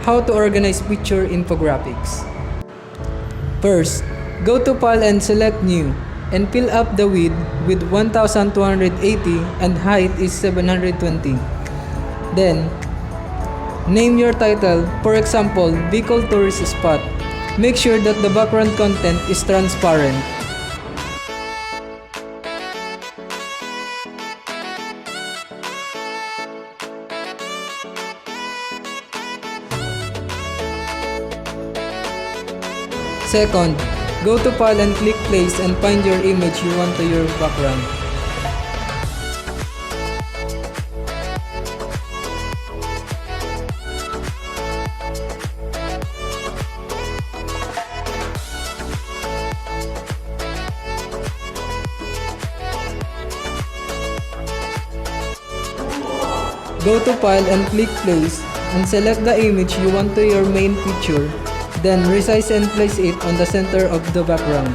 how to organize picture infographics. First, go to File and select New, and fill up the width with 1280 and height is 720. Then, name your title, for example, Bicol Tourist Spot. Make sure that the background content is transparent. Second, go to File and click Place and find your image you want to your background. Go to File and click Place and select the image you want to your main picture. Then resize and place it on the center of the background.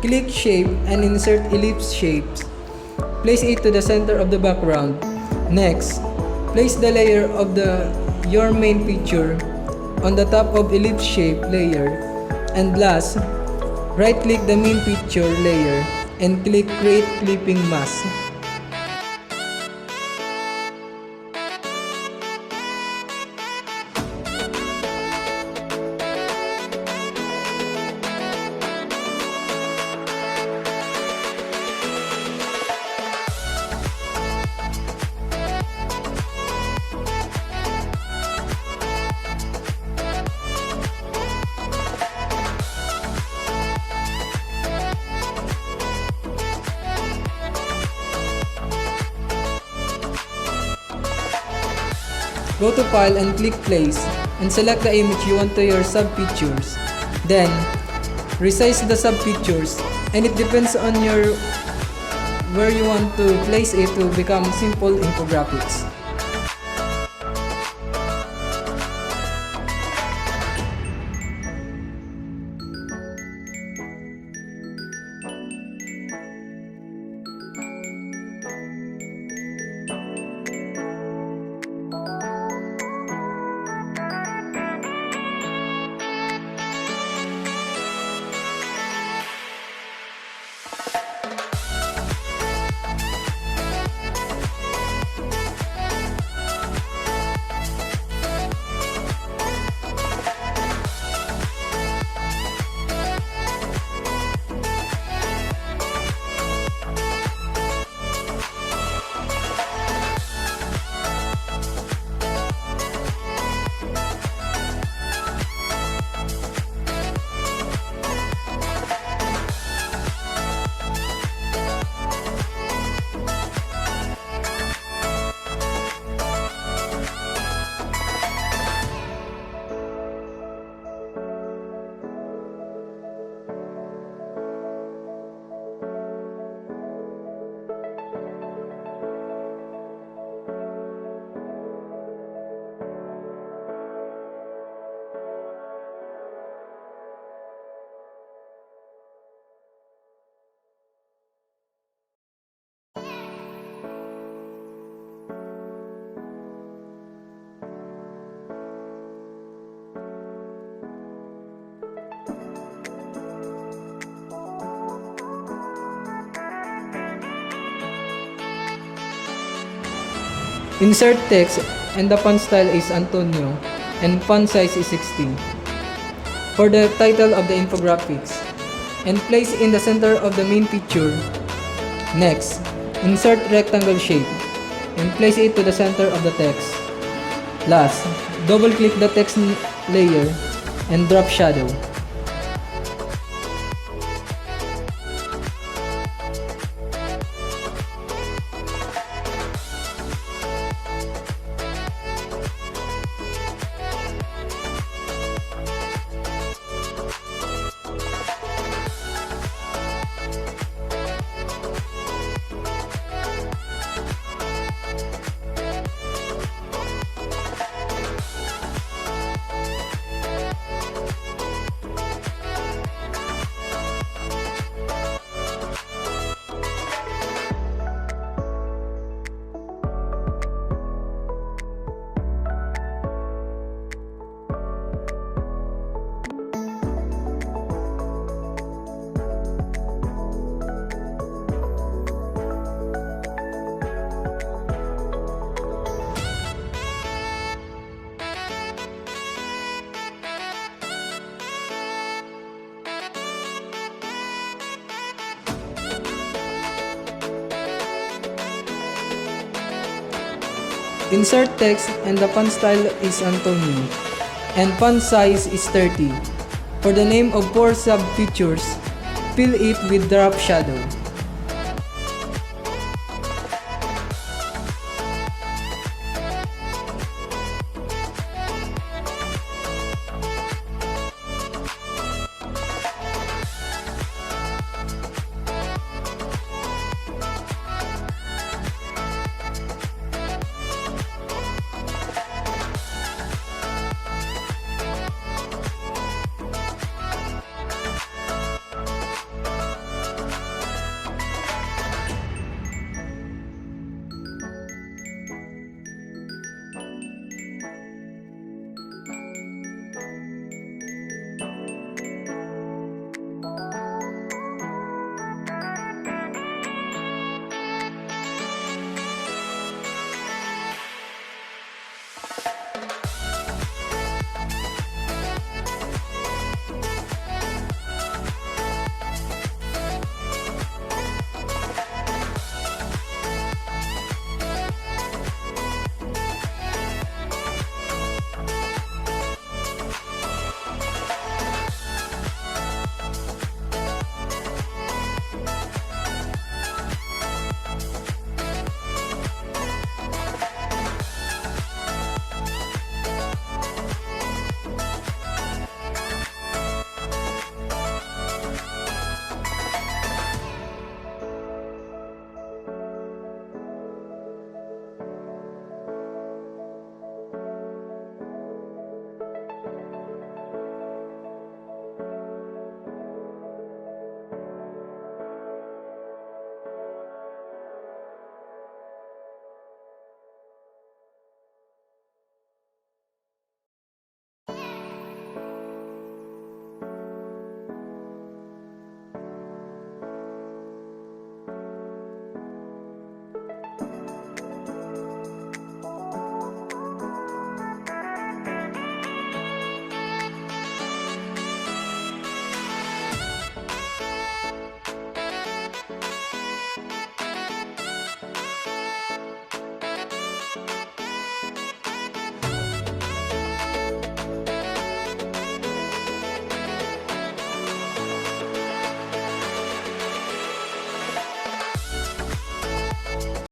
Click Shape and insert ellipse shapes. Place it to the center of the background. Next, place the layer of your main picture on the top of ellipse shape layer, and last, right click the main picture layer and click Create Clipping Mask. Go to File and click Place and select the image you want to your sub-pictures. Then, resize the sub-pictures, and it depends on where you want to place it to become simple infographics. Insert text, and the font style is Antonio and font size is 16. For the title of the infographics, and place in the center of the main picture. Next, insert rectangle shape and place it to the center of the text. Last, double click the text layer and drop shadow. Insert text and the font style is Antonio. And font size is 30. For the name of 4 sub-features, fill it with drop shadow.